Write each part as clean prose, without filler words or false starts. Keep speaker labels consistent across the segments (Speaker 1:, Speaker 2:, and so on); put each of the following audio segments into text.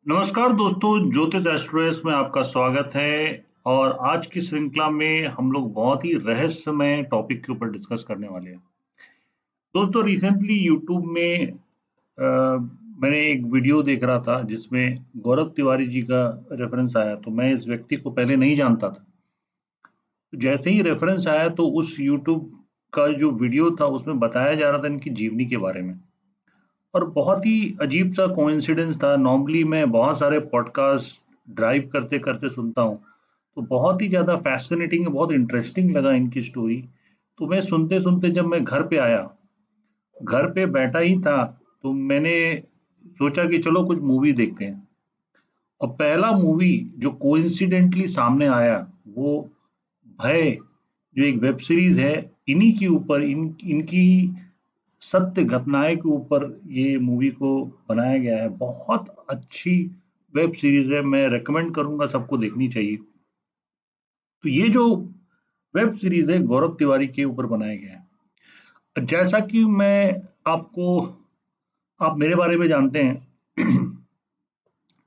Speaker 1: नमस्कार दोस्तों, ज्योतिष एस्ट्रोएस में आपका स्वागत है। और आज की श्रृंखला में हम लोग बहुत ही रहस्यमय टॉपिक के ऊपर डिस्कस करने वाले हैं। दोस्तों, रिसेंटली यूट्यूब में मैंने एक वीडियो देख रहा था जिसमें गौरव तिवारी जी का रेफरेंस आया। तो मैं इस व्यक्ति को पहले नहीं जानता था। जैसे ही रेफरेंस आया तो उस यूट्यूब का जो वीडियो था उसमें बताया जा रहा था इनकी जीवनी के बारे में। और बहुत ही अजीब सा कोइंसिडेंस था। नॉर्मली मैं बहुत सारे पॉडकास्ट ड्राइव करते करते सुनता हूँ, तो बहुत ही ज़्यादा फैसिनेटिंग, बहुत इंटरेस्टिंग लगा इनकी स्टोरी। तो मैं सुनते सुनते जब मैं घर पे आया, घर पे बैठा ही था, तो मैंने सोचा कि चलो कुछ मूवी देखते हैं। और पहला मूवी जो कोइंसिडेंटली सामने आया वो भय, जो एक वेब सीरीज है, इन्हीं के ऊपर इनकी सत्य घटनाएं के ऊपर ये मूवी को बनाया गया है। बहुत अच्छी वेब सीरीज है, मैं रेकमेंड करूंगा, सबको देखनी चाहिए। तो ये जो वेब सीरीज है गौरव तिवारी के ऊपर बनाया गया है। जैसा कि आपको आप मेरे बारे में जानते हैं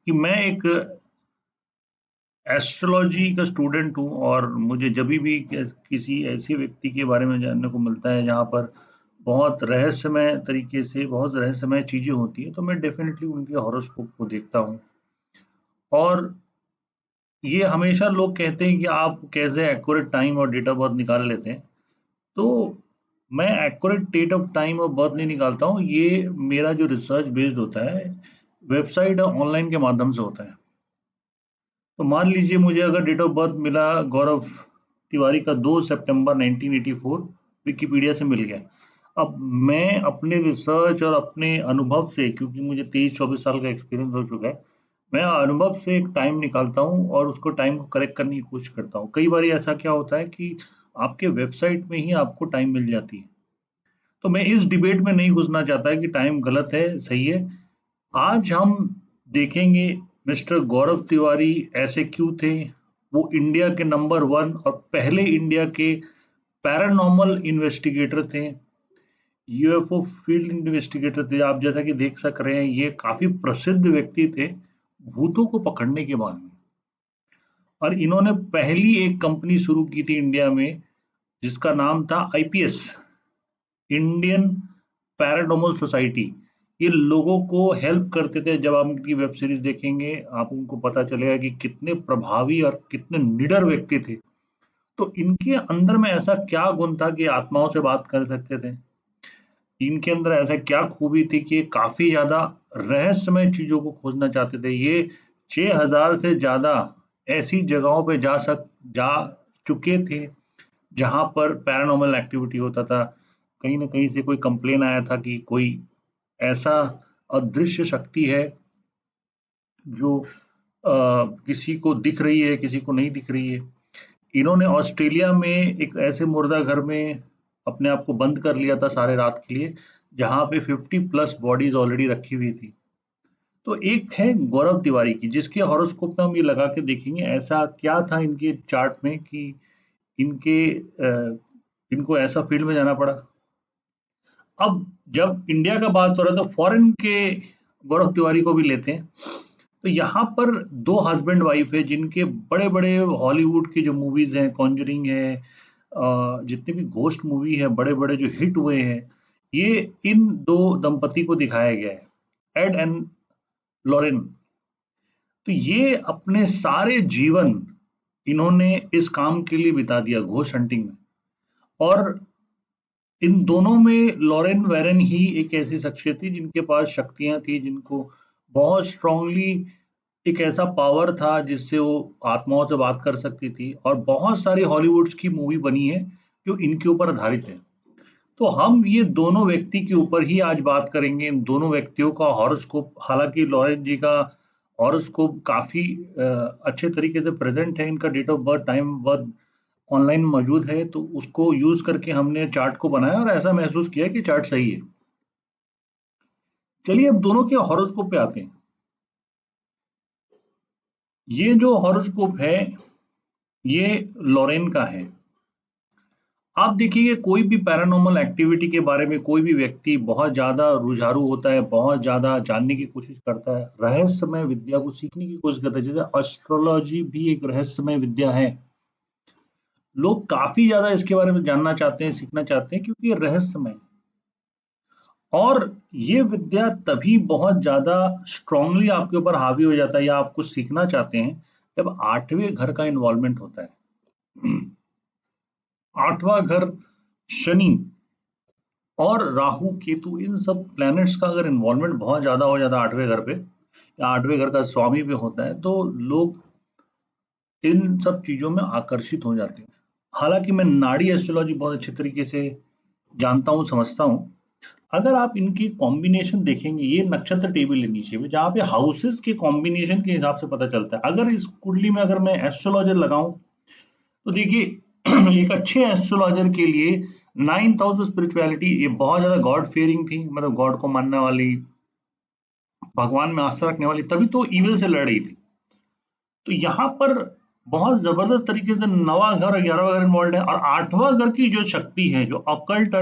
Speaker 1: कि मैं एक एस्ट्रोलॉजी का स्टूडेंट हूँ। और मुझे जब भी किसी ऐसे व्यक्ति के बारे में जानने को मिलता है जहाँ पर बहुत रहस्यमय तरीके से बहुत रहस्यमय चीजें होती है, तो मैं डेफिनेटली उनके हॉरोस्कोप को देखता हूँ। और ये हमेशा लोग कहते हैं कि आप कैसे एक्यूरेट टाइम और डेट ऑफ बर्थ निकाल लेते हैं। तो मैं accurate date of time of birth नहीं निकालता हूँ। ये मेरा जो रिसर्च बेस्ड होता है, वेबसाइट और ऑनलाइन के माध्यम से होता है। तो मान लीजिए मुझे अगर डेट ऑफ बर्थ मिला गौरव तिवारी का 2 सितंबर 1984, विकिपीडिया से मिल गया। अब मैं अपने रिसर्च और अपने अनुभव से, क्योंकि मुझे 23-24 साल का एक्सपीरियंस हो चुका है, मैं अनुभव से एक टाइम निकालता हूँ और उसको टाइम को करेक्ट करने की कोशिश करता हूँ। कई बार ऐसा क्या होता है कि आपके वेबसाइट में ही आपको टाइम मिल जाती है। तो मैं इस डिबेट में नहीं घुसना चाहता कि टाइम गलत है सही है। आज हम देखेंगे मिस्टर गौरव तिवारी ऐसे क्यों थे। वो इंडिया के नंबर 1 और पहले इंडिया के पैरानॉर्मल इन्वेस्टिगेटर थे, यूएफओ फील्ड इन्वेस्टिगेटर थे। आप जैसा कि देख सक रहे हैं, ये काफी प्रसिद्ध व्यक्ति थे भूतों को पकड़ने के बारे में। और इन्होंने पहली एक कंपनी शुरू की थी इंडिया में जिसका नाम था आईपीएस, इंडियन पैरानॉर्मल सोसाइटी। ये लोगों को हेल्प करते थे। जब आप उनकी वेब सीरीज देखेंगे आप उनको पता चलेगा कि कितने प्रभावी और कितने निडर व्यक्ति थे। तो इनके अंदर में ऐसा क्या गुण था कि आत्माओं से बात कर सकते थे। इनके अंदर ऐसा क्या खूबी थी कि काफी ज्यादा रहस्यमय चीजों को खोजना चाहते थे। ये 6000 से ज्यादा ऐसी जगहों पे जा चुके थे जहां पर पैरानॉर्मल एक्टिविटी होता था। कहीं ना कहीं से कोई कंप्लेन आया था कि कोई ऐसा अदृश्य शक्ति है जो किसी को दिख रही है, किसी को नहीं दिख रही है। इन्होंने ऑस्ट्रेलिया में एक ऐसे मुर्दा घर में अपने आप को बंद कर लिया था सारे रात के लिए, जहां पे 50+ बॉडीज ऑलरेडी रखी हुई थी। तो एक है गौरव तिवारी की, जिसके हॉरोस्कोप में हम ये लगा के देखेंगे ऐसा क्या था इनके चार्ट में कि इनके इनको ऐसा फील्ड में जाना पड़ा। अब जब इंडिया का बात हो रहा है तो फॉरेन के गौरव तिवारी को भी लेते हैं। तो यहाँ पर दो हस्बैंड वाइफ है जिनके बड़े बड़े हॉलीवुड की जो मूवीज हैं, कॉन्जरिंग है, जितने भी घोस्ट मूवी है, बड़े बड़े जो हिट हुए हैं, ये इन दो दंपति को दिखाया गया है, एड एंड लॉरेन। तो ये अपने सारे जीवन इन्होंने इस काम के लिए बिता दिया, घोस्ट हंटिंग में। और इन दोनों में लॉरेन वेरन ही एक ऐसी शख्सियत थी जिनके पास शक्तियां थी, जिनको बहुत स्ट्रांगली एक ऐसा पावर था जिससे वो आत्माओं से बात कर सकती थी। और बहुत सारी हॉलीवुड की मूवी बनी है जो इनके ऊपर आधारित है। तो हम ये दोनों व्यक्ति के ऊपर ही आज बात करेंगे, इन दोनों व्यक्तियों का हॉरोस्कोप। हालांकि लॉरेन जी का हॉरोस्कोप काफी अच्छे तरीके से प्रेजेंट है, इनका date of birth, time birth online मौजूद है, तो उसको यूज करके हमने चार्ट को बनाया और ऐसा महसूस किया कि चार्ट सही है। चलिए अब दोनों के हॉरोस्कोप पे आते हैं। ये जो हॉरोस्कोप है ये लॉरेन का है। आप देखिए कोई भी पैरानॉर्मल एक्टिविटी के बारे में कोई भी व्यक्ति बहुत ज़्यादा रुझारू होता है, बहुत ज़्यादा जानने की कोशिश करता है, रहस्यमय विद्या को सीखने की कोशिश करता है, जैसे एस्ट्रोलॉजी भी एक रहस्यमय विद्या है। लोग काफ़ी ज़्यादा इसके बारे में जानना चाहते हैं, सीखना चाहते हैं क्योंकि ये रहस्यमय है। और ये विद्या तभी बहुत ज़्यादा स्ट्रांगली आपके ऊपर हावी हो जाता है या आप कुछ सीखना चाहते हैं, जब 8वें घर का इन्वॉल्वमेंट होता है। 8वां घर शनि और राहु केतु इन सब प्लैनेट्स का अगर इन्वॉल्वमेंट बहुत ज्यादा हो जाता है 8वें घर पे या 8वें घर का स्वामी पे होता है तो लोग इन सब चीजों में आकर्षित हो जाते हैं। हालांकि मैं नाड़ी एस्ट्रोलॉजी बहुत अच्छे तरीके से जानता हूँ, समझता हूँ। अगर आप इनकी कॉम्बिनेशन देखेंगे, ये नक्षत्र टेबल है नीचे में जहाँ पे हाउसेस के कॉम्बिनेशन के हिसाब से पता चलता है। अगर इस कुंडली में अगर मैं एस्ट्रोलॉजर लगाऊं तो देखिए एक अच्छे एस्ट्रोलॉजर के लिए 9th हाउस स्पिरिचुअलिटी ये बहुत ज्यादा गॉड फेयरिंग थी, मतलब गॉड को मानने वाली, भगवान में आस्था रखने वाली, तभी तो ईविल से लड़ रही थी। तो यहाँ पर बहुत जबरदस्त तरीके से 9वां घर और 11वां घर इन्वॉल्व है। और 8वां घर की जो शक्ति है, जो अकल्ट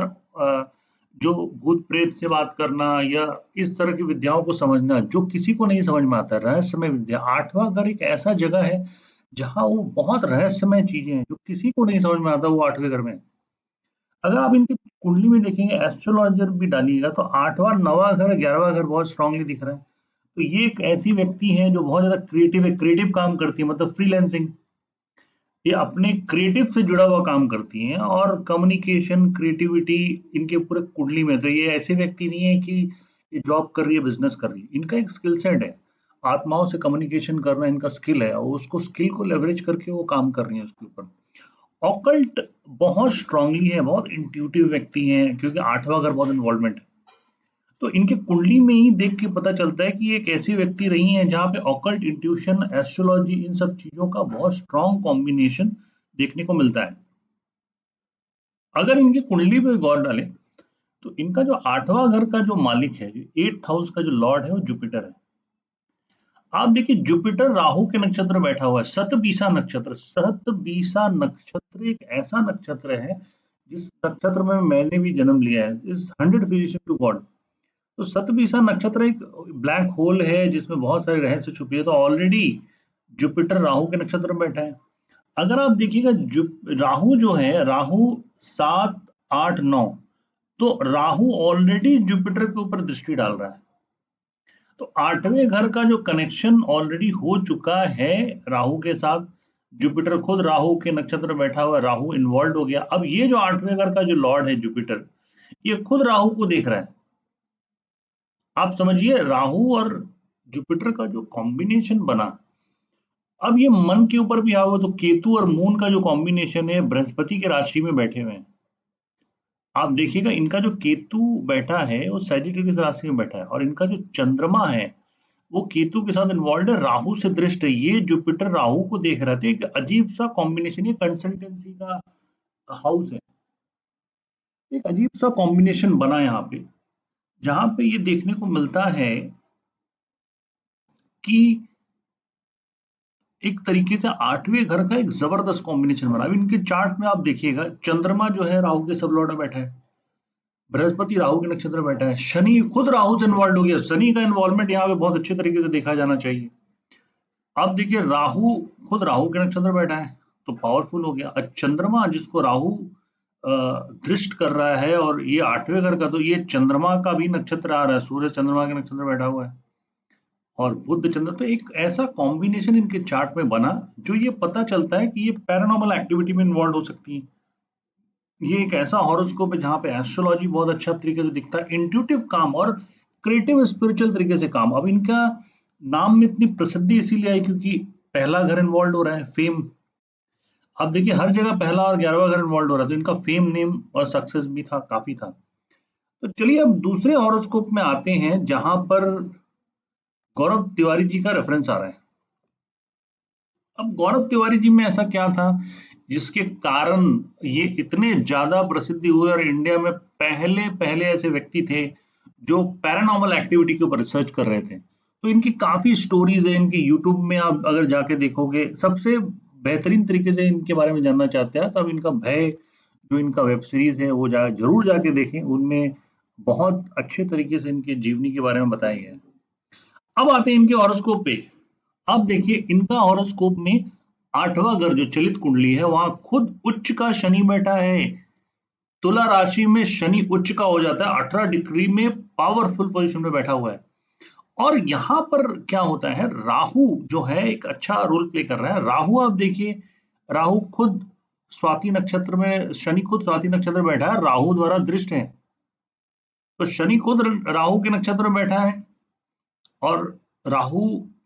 Speaker 1: जो भूत प्रेत से बात करना या इस तरह की विद्याओं को समझना जो किसी को नहीं समझ में आता, रहस्यमय विद्या। 8वां घर एक ऐसा जगह है जहाँ वो बहुत रहस्यमय चीजें हैं जो किसी को नहीं समझ में आता, वो 8वें घर में है। अगर आप इनकी कुंडली में देखेंगे, एस्ट्रोलॉजर भी डालिएगा तो 8वां 9वां घर 11वां घर बहुत स्ट्रांगली दिख रहा है। तो ये एक ऐसी व्यक्ति है जो बहुत ज्यादा क्रिएटिव है, क्रिएटिव काम करती है, मतलब फ्रीलैंसिंग, ये अपने क्रिएटिव से जुड़ा हुआ काम करती हैं। और कम्युनिकेशन क्रिएटिविटी इनके पूरे कुंडली में। तो ये ऐसे व्यक्ति नहीं है कि ये जॉब कर रही है, बिजनेस कर रही है, इनका एक स्किल सेट है, आत्माओं से कम्युनिकेशन करना इनका स्किल है और उसको स्किल को लेवरेज करके वो काम कर रही है उसके ऊपर। ऑकल्ट बहुत स्ट्रांगली है, बहुत इंट्यूटिव व्यक्ति हैं क्योंकि 8वां घर बहुत इन्वॉल्वमेंट है। तो इनके कुंडली में ही देख के पता चलता है कि ये एक ऐसी व्यक्ति रही हैं जहाँ पे ऑकल्ट, इंट्यूशन, एस्ट्रोलॉजी इन सब चीजों का बहुत स्ट्रांग कॉम्बिनेशन देखने को मिलता है। अगर इनकी कुंडली पे गौर डालें तो इनका जो 8वां घर का जो मालिक है, जो 8th हाउस का जो लॉर्ड है, वो जुपिटर है। आप देखिए जुपिटर राहु के नक्षत्र में बैठा हुआ है, शतबीसा नक्षत्र। शतबीसा नक्षत्र एक ऐसा नक्षत्र है जिस नक्षत्र में मैंने भी जन्म लिया है, इज 100 फिजिशियन टू गॉड। तो शतबीसा नक्षत्र एक ब्लैक होल है जिसमें बहुत सारे रहस्य छुपे हैं। तो ऑलरेडी जुपिटर राहु के नक्षत्र में बैठा है। अगर आप देखिएगा राहु जो है, राहु 7, 8, 9, तो राहु ऑलरेडी जुपिटर के ऊपर दृष्टि डाल रहा है। तो 8वें घर का जो कनेक्शन ऑलरेडी हो चुका है राहु के साथ, जुपिटर खुद राहु के नक्षत्र में बैठा हुआ है, राहु इन्वॉल्व हो गया। अब ये जो 8वें घर का जो लॉर्ड है जुपिटर, ये खुद राहु को देख रहा है। आप समझिए राहु और जुपिटर का जो कॉम्बिनेशन बना, अब ये मन के ऊपर भी आओ तो केतु और मून का जो कॉम्बिनेशन है, बृहस्पति के राशि में बैठे हुए हैं। आप देखिएगा इनका जो केतु बैठा है वो सैजिटेरियस राशि में बैठा है और इनका जो चंद्रमा है वो केतु के साथ इन्वॉल्व है, राहु से दृष्ट है। ये जुपिटर राहु को देख रहे थे, एक अजीब सा कॉम्बिनेशन, ये कंसल्टेंसी का हाउस है। एक अजीब सा कॉम्बिनेशन बना यहाँ पे, जहां पे ये देखने को मिलता है कि एक तरीके से 8वें घर का एक जबरदस्त कॉम्बिनेशन बना। अब इनके चार्ट में आप देखिएगा, चंद्रमा जो है राहु के सब लॉर्ड में बैठा है, बृहस्पति राहु के नक्षत्र में बैठा है, शनि खुद राहु से इन्वॉल्व हो गया। शनि का इन्वॉल्वमेंट यहाँ पे बहुत अच्छे तरीके से देखा जाना चाहिए। अब देखिए राहु खुद राहु के नक्षत्र में बैठा है तो पावरफुल हो गया। और चंद्रमा जिसको राहु दृष्ट कर रहा है और ये 8वें घर का, तो ये चंद्रमा का भी नक्षत्र आ रहा है, सूर्य चंद्रमा के नक्षत्र में बैठा हुआ है और बुध चंद्र। तो एक ऐसा कॉम्बिनेशन इनके चार्ट में बना जो ये पता चलता है कि ये पैरानॉर्मल एक्टिविटी में इन्वॉल्व हो सकती है। ये एक ऐसा हॉरोस्कोप है जहाँ पे एस्ट्रोलॉजी बहुत अच्छा तरीके से दिखता है, इंट्यूटिव काम और क्रिएटिव स्पिरिचुअल तरीके से काम। अब इनका नाम में इतनी प्रसिद्धि इसीलिए आई क्योंकि पहला घर इन्वॉल्व हो रहा है, फेम। अब देखिए हर जगह पहला और 11वां घर इन्वॉल्व हो रहा है, तो इनका फेम, नेम और सक्सेस भी था, काफी था। तो चलिए अब दूसरे हॉरोस्कोप में आते हैं जहां पर गौरव तिवारी जी का रेफरेंस आ रहा है। अब गौरव तिवारी जी में ऐसा क्या था जिसके कारण ये इतने ज्यादा प्रसिद्धि हुए और इंडिया में पहले पहले ऐसे व्यक्ति थे जो पैरानॉर्मल एक्टिविटी के ऊपर रिसर्च कर रहे थे। तो इनकी काफी स्टोरीज है, इनकी यूट्यूब में आप अगर जाके देखोगे, सबसे बेहतरीन तरीके से इनके बारे में जानना चाहते हैं तो अब इनका भय जो इनका वेब सीरीज है वो जरूर जाके देखें, उनमें बहुत अच्छे तरीके से इनके जीवनी के बारे में बताया गया है। अब आते हैं इनके हॉरोस्कोप पे। अब देखिए इनका हॉरोस्कोप में 8वां घर जो चलित कुंडली है वहां खुद उच्च का शनि बैठा है। तुला राशि में शनि उच्च का हो जाता है, 18 डिग्री में पावरफुल पोजीशन में बैठा हुआ है। और यहाँ पर क्या होता है, राहु जो है एक अच्छा रोल प्ले कर रहा है। राहु आप देखिए, राहु खुद स्वाति नक्षत्र में, शनि खुद स्वाति नक्षत्र में बैठा है, राहु द्वारा दृष्ट है। तो शनि खुद राहु के नक्षत्र में बैठा है और राहु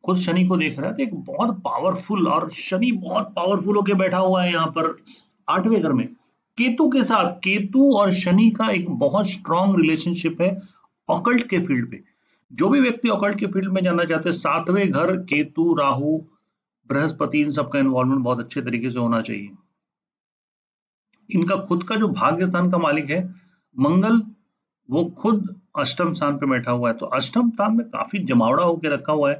Speaker 1: खुद शनि को देख रहा है। तो एक बहुत पावरफुल, और शनि बहुत पावरफुल होके बैठा हुआ है यहाँ पर 8वें घर में केतु के साथ। केतु और शनि का एक बहुत स्ट्रॉन्ग रिलेशनशिप है ऑकल्ट के फील्ड पे। जो भी व्यक्ति ऑकल्ट के फील्ड में जाना चाहते हैं, 7वें घर केतु, राहु, बृहस्पति, इन सबका इन्वॉल्वमेंट बहुत अच्छे तरीके से होना चाहिए। इनका खुद का जो भाग्य स्थान का मालिक है मंगल, वो खुद अष्टम स्थान पे बैठा हुआ है। तो अष्टम स्थान में काफी जमावड़ा होकर रखा हुआ है।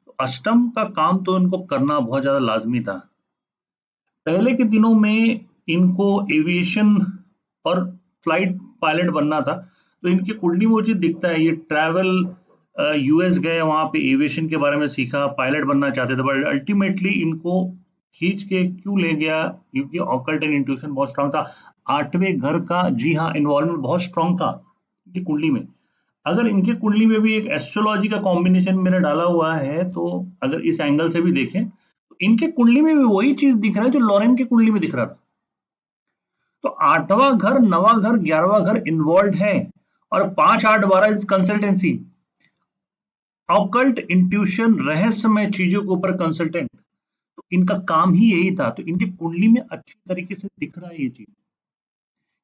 Speaker 1: तो अष्टम का काम तो इनको करना बहुत ज्यादा लाजमी था। पहले के दिनों में इनको एविएशन और फ्लाइट पायलट बनना था। तो इनकी कुंडली में वो चीज दिखता है, ये ट्रैवल यूएस गए, वहां पे एविएशन के बारे में सीखा, पायलट बनना चाहते थे, बट अल्टीमेटली इनको खींच के क्यों ले गया, क्योंकि ऑकल्ट एंड इंट्यूशन बहुत स्ट्रांग था। 8वें घर का, जी हाँ, इन्वॉल्वमेंट बहुत स्ट्रांग था इनकी कुंडली में। अगर इनकी कुंडली में भी एक एस्ट्रोलॉजी का कॉम्बिनेशन मेरा डाला हुआ है, तो अगर इस एंगल से भी देखें तो इनके कुंडली में भी वही चीज दिख रहा है जो लॉरेन की कुंडली में दिख रहा था। तो 8वां घर, 9वां घर, 11वां घर इन्वॉल्व है, और 5, 8, 12 इज कंसल्टेंसी, ऑकल्ट, इंट्यूशन, रहस्यमय चीजों के ऊपर कंसल्टेंट। तो इनका काम ही यही था। तो इनकी कुंडली में अच्छी तरीके से दिख रहा है ये चीज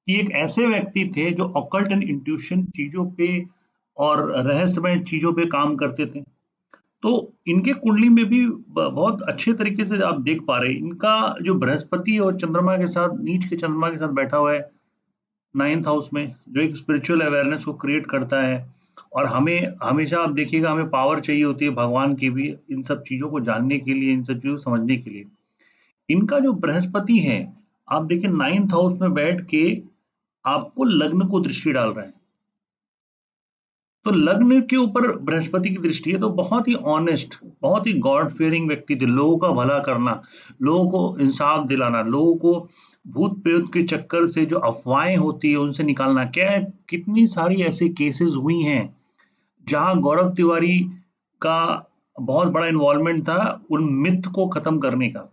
Speaker 1: कि एक ऐसे व्यक्ति थे जो ऑकल्ट एंड इंट्यूशन चीजों पे और रहस्यमय चीजों पे काम करते थे। तो इनके कुंडली में भी बहुत अच्छे तरीके से आप देख पा रहे हैं। इनका जो बृहस्पति और चंद्रमा के साथ, नीच के चंद्रमा के साथ बैठा हुआ है 9th हाउस में, जो एक स्पिरिचुअल अवेयरनेस को क्रिएट करता है। और हमें हमेशा आप देखिएगा, हमें पावर चाहिए होती है भगवान की भी, इन सब चीजों को जानने के लिए, इन सब चीजों को समझने के लिए। इनका जो बृहस्पति है, आप देखिए 9th हाउस में बैठ के आपको लग्न को दृष्टि डाल रहा है। तो लग्न के ऊपर बृहस्पति की दृष्टि है, तो बहुत ही ऑनेस्ट, बहुत ही गॉड फियरिंग व्यक्ति थे। लोगों का भला करना, लोगों को इंसाफ दिलाना, लोगों को भूत प्रेत के चक्कर से जो अफवाहें होती है उनसे निकालना। क्या है, कितनी सारी ऐसे केसेस हुई हैं जहां गौरव तिवारी का बहुत बड़ा इन्वॉल्वमेंट था उन मिथ को खत्म करने का।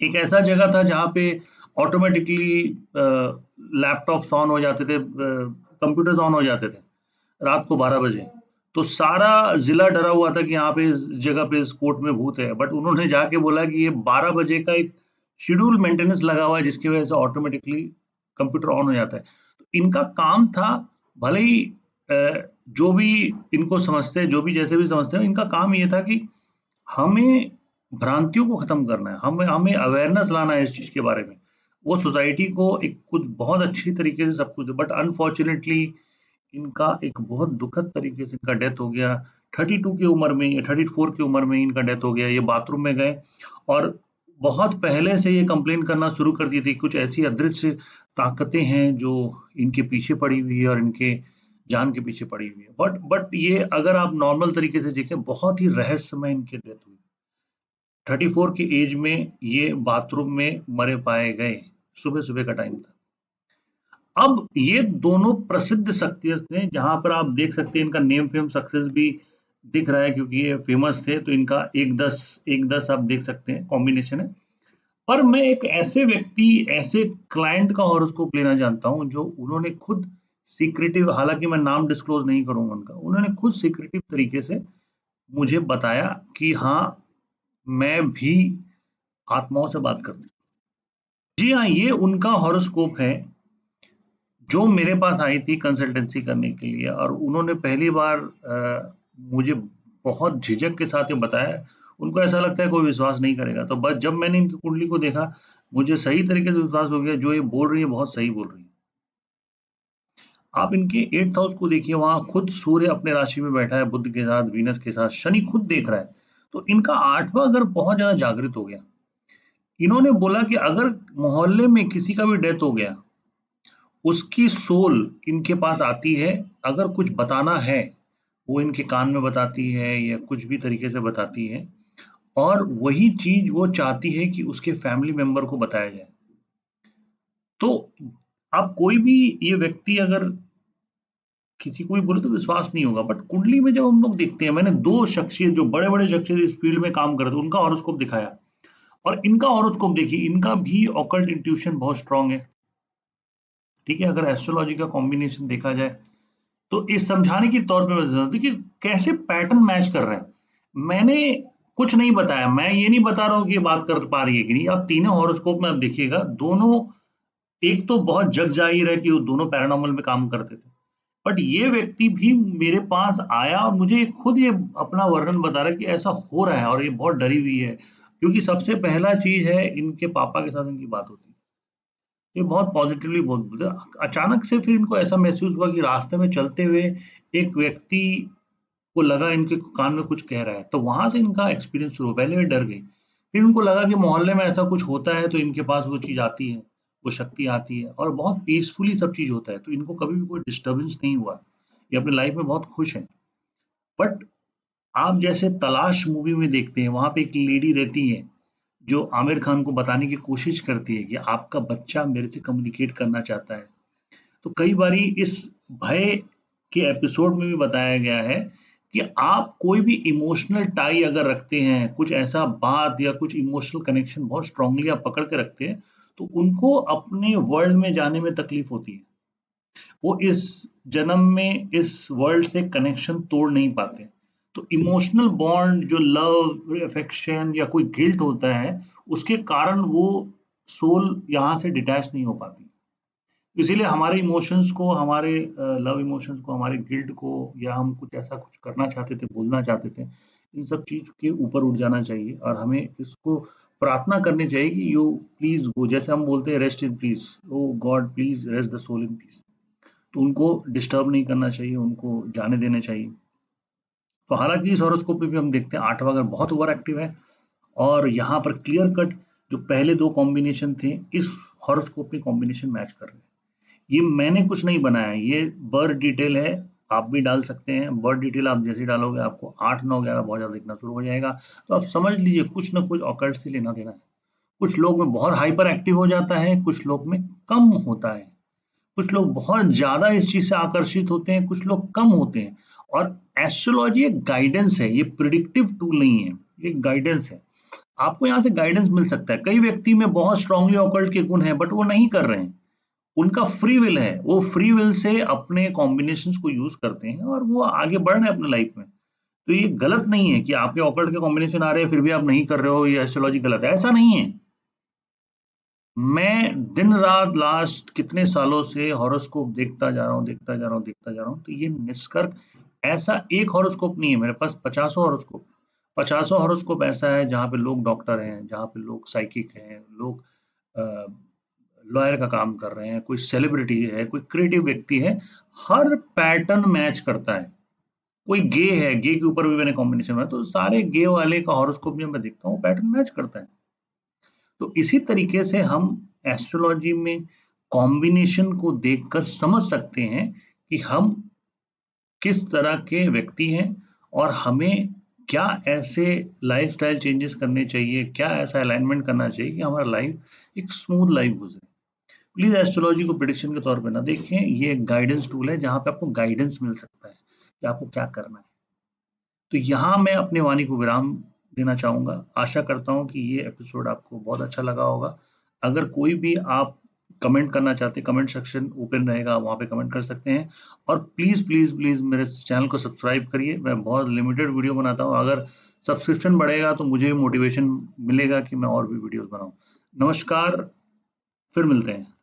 Speaker 1: एक ऐसा जगह था जहां पे ऑटोमेटिकली लैपटॉप्स ऑन हो जाते थे, कंप्यूटर्स ऑन हो जाते थे रात को 12 बजे। तो सारा जिला डरा हुआ था कि यहाँ पे इस जगह पे इस कोर्ट में भूत है, बट उन्होंने जाके बोला कि ये 12 बजे का एक शेड्यूल मेंटेनेंस लगा हुआ है जिसकी वजह से ऑटोमेटिकली कंप्यूटर ऑन हो जाता है। तो इनका काम था, भले ही जो भी इनको समझते हैं, जो भी जैसे भी समझते हैं, इनका काम ये था कि हमें भ्रांतियों को खत्म करना है, हमें हमें अवेयरनेस लाना है इस चीज के बारे में। वो सोसाइटी को एक कुछ बहुत अच्छी तरीके से सब कुछ, बट अनफॉर्चुनेटली इनका एक बहुत दुखद तरीके से इनका डेथ हो गया 32 की उम्र में, या 34 की उम्र में इनका डेथ हो गया। ये बाथरूम में गए और बहुत पहले से ये कंप्लेन करना शुरू कर दी थी, कुछ ऐसी अदृश्य ताकतें हैं जो इनके पीछे पड़ी हुई है और इनके जान के पीछे पड़ी हुई है। बट ये अगर आप नॉर्मल तरीके से देखें, बहुत ही रहस्यमय इनकी डेथ हुई। 34 की एज में ये बाथरूम में मरे पाए गए, सुबह सुबह का टाइम था। अब ये दोनों प्रसिद्ध सक्सेस थे, जहां पर आप देख सकते हैं इनका नेम फेम सक्सेस भी दिख रहा है, क्योंकि ये फेमस थे। तो इनका 1-10 आप देख सकते हैं, कॉम्बिनेशन है। पर मैं एक ऐसे व्यक्ति, ऐसे क्लाइंट का हॉरोस्कोप लेना जानता हूं जो उन्होंने खुद सीक्रेटिव, हालांकि मैं नाम डिस्क्लोज नहीं करूंगा उनका, उन्होंने खुद सीक्रेटिव तरीके से मुझे बताया कि हाँ, मैं भी आत्माओं से बात करती हूँ। जी हाँ, ये उनका हॉरोस्कोप है जो मेरे पास आई थी कंसल्टेंसी करने के लिए, और उन्होंने पहली बार मुझे बहुत झिझक के साथ ये बताया। उनको ऐसा लगता है कोई विश्वास नहीं करेगा, तो बस जब मैंने इनकी कुंडली को देखा, मुझे सही तरीके से विश्वास हो गया, जो ये बोल रही है बहुत सही बोल रही है। आप इनके 8th हाउस को देखिए, वहां खुद सूर्य अपने राशि में बैठा है, बुध के साथ, वीनस के साथ, शनि खुद देख रहा है। तो इनका 8वां घर बहुत ज्यादा जागृत हो गया। इन्होंने बोला कि अगर मोहल्ले में किसी का भी डेथ हो गया, उसकी सोल इनके पास आती है, अगर कुछ बताना है, वो इनके कान में बताती है या कुछ भी तरीके से बताती है, और वही चीज़ वो चाहती है कि उसके फैमिली मेंबर को बताया जाए। तो अब कोई भी ये व्यक्ति अगर किसी को भी बोले तो विश्वास नहीं होगा, बट कुंडली में जब हम लोग देखते हैं, मैंने 2 शख्सियत जो बड़े-बड़े शख्सियत इस फील्ड में काम करते हैं, उनका हॉरोस्कोप दिखाया और इनका हॉरोस्कोप देखिए, इनका भी ऑकल्ट इंट्यूशन बहुत स्ट्रॉन्ग है। ठीक है, अगर एस्ट्रोलॉजी का कॉम्बिनेशन देखा जाए तो इस समझाने के तौर पे मैं बता देखिए कैसे पैटर्न मैच कर रहे हैं। मैंने कुछ नहीं बताया, मैं ये नहीं बता रहा हूँ कि ये बात कर पा रही है कि नहीं। आप तीनों हॉरोस्कोप में आप देखिएगा, दोनों, एक तो बहुत जग जाहिर है कि वो दोनों पैरानॉर्मल में काम करते थे, बट ये व्यक्ति भी मेरे पास आया और मुझे खुद ये अपना वर्णन बता रहा है कि ऐसा हो रहा है और ये बहुत डरी हुई है, क्योंकि सबसे पहला चीज है इनके पापा के साथ इनकी बात होती है। ये बहुत पॉजिटिवली बोलते थे। अचानक से फिर इनको ऐसा महसूस हुआ कि रास्ते में चलते हुए एक व्यक्ति को लगा इनके कान में कुछ कह रहा है, तो वहां से इनका एक्सपीरियंस शुरू हुआ। पहले वे डर गए, फिर उनको लगा कि मोहल्ले में ऐसा कुछ होता है तो इनके पास वो चीज आती है, वो शक्ति आती है और बहुत पीसफुली सब चीज होता है, तो इनको कभी भी कोई डिस्टर्बेंस नहीं हुआ। ये अपनी लाइफ में बहुत खुश हैं। बट आप जैसे तलाश मूवी में देखते हैं, वहां पे एक लेडी रहती है जो आमिर खान को बताने की कोशिश करती है कि आपका बच्चा मेरे से कम्युनिकेट करना चाहता है। तो कई बारी इस भय के एपिसोड में भी बताया गया है कि आप कोई भी इमोशनल टाई अगर रखते हैं, कुछ ऐसा बात या कुछ इमोशनल कनेक्शन बहुत स्ट्रांगली आप पकड़ के रखते हैं, तो उनको अपने वर्ल्ड में जाने में तकलीफ होती है। वो इस जन्म में इस वर्ल्ड से कनेक्शन तोड़ नहीं पाते। तो इमोशनल बॉन्ड जो लव, अफेक्शन या कोई गिल्ट होता है, उसके कारण वो सोल यहाँ से डिटैच नहीं हो पाती। इसीलिए हमारे इमोशंस को, हमारे लव इमोशंस को, हमारे गिल्ट को, या हम कुछ ऐसा कुछ करना चाहते थे, बोलना चाहते थे, इन सब चीज़ के ऊपर उठ जाना चाहिए और हमें इसको प्रार्थना करनी चाहिए कि यू प्लीज़ गो, जैसे हम बोलते हैं rest in peace, oh God please rest the soul in peace. तो उनको डिस्टर्ब नहीं करना चाहिए, उनको जाने देना चाहिए। तो हालाँकि इस हॉरोस्कोप में भी हम देखते हैं 8वां घर बहुत ओवर एक्टिव है और यहाँ पर क्लियर कट जो पहले 2 कॉम्बिनेशन थे, इस हॉरोस्कोप में कॉम्बिनेशन मैच कर रहे हैं। ये मैंने कुछ नहीं बनाया, ये बर्थ डिटेल है, आप भी डाल सकते हैं। बर्थ डिटेल आप जैसे ही डालोगे आपको 8, 9, 11 बहुत ज़्यादा दिखना शुरू हो जाएगा। तो आप समझ लीजिए कुछ ना कुछ ऑकल्ट से लेना-देना है। कुछ लोग में बहुत हाइपर एक्टिव हो जाता है, कुछ लोग में कम होता है। कुछ लोग बहुत ज़्यादा इस चीज़ से आकर्षित होते हैं, कुछ लोग कम होते हैं। और एस्ट्रोलॉजी एक गाइडेंस है, ये प्रिडिक्टिव टूल नहीं है, ये गाइडेंस है। आपको यहाँ से गाइडेंस मिल सकता है। कई व्यक्ति में बहुत स्ट्रांगली ऑकल्ट के गुण हैं, बट वो नहीं कर रहे हैं। उनका फ्री विल है, वो फ्री विल से अपने कॉम्बिनेशंस को यूज करते हैं और वो आगे बढ़ रहे हैं अपने लाइफ में। तो ये गलत नहीं है कि आपके ऑकल्ट के कॉम्बिनेशन आ रहे हैं फिर भी आप नहीं कर रहे हो, ये एस्ट्रोलॉजी गलत है, ऐसा नहीं है। मैं दिन रात लास्ट कितने सालों से हॉरोस्कोप देखता जा रहा हूँ, देखता जा रहा हूँ, देखता जा रहा हूँ, तो ये निष्कर्ष, ऐसा एक हॉरोस्कोप नहीं है, मेरे पास पचासों हॉरोस्कोप, पचासों हॉरोस्कोप ऐसा है जहाँ पे लोग डॉक्टर हैं, जहाँ पे लोग साइकिक हैं, लोग लॉयर का काम कर रहे हैं, कोई सेलिब्रिटी है, कोई क्रिएटिव व्यक्ति है, हर पैटर्न मैच करता है। कोई गे है, गे के ऊपर भी मैंने कॉम्बिनेशन बनाया, तो सारे गे वाले का हॉरोस्कोप जब मैं देखता हूँ पैटर्न मैच करता है। तो इसी तरीके से हम एस्ट्रोलॉजी में कॉम्बिनेशन को देखकर समझ सकते हैं कि हम किस तरह के व्यक्ति हैं और हमें क्या ऐसे लाइफस्टाइल चेंजेस करने चाहिए, क्या ऐसा अलाइनमेंट करना चाहिए कि हमारा लाइफ एक स्मूथ लाइफ गुजरे। प्लीज एस्ट्रोलॉजी को प्रिडिक्शन के तौर पे ना देखें, ये एक गाइडेंस टूल है जहाँ पे आपको गाइडेंस मिल सकता है कि आपको क्या करना है। तो यहाँ मैं अपने वाणी को विराम देना चाहूंगा। आशा करता हूँ कि ये एपिसोड आपको बहुत अच्छा लगा होगा। अगर कोई भी आप कमेंट करना चाहते हैं, कमेंट सेक्शन ओपन रहेगा, वहाँ पे कमेंट कर सकते हैं। और प्लीज प्लीज प्लीज मेरे चैनल को सब्सक्राइब करिए, मैं बहुत लिमिटेड वीडियो बनाता हूँ। अगर सब्सक्रिप्शन बढ़ेगा तो मुझे भी मोटिवेशन मिलेगा कि मैं और भी वीडियोस बनाऊं। नमस्कार, फिर मिलते हैं।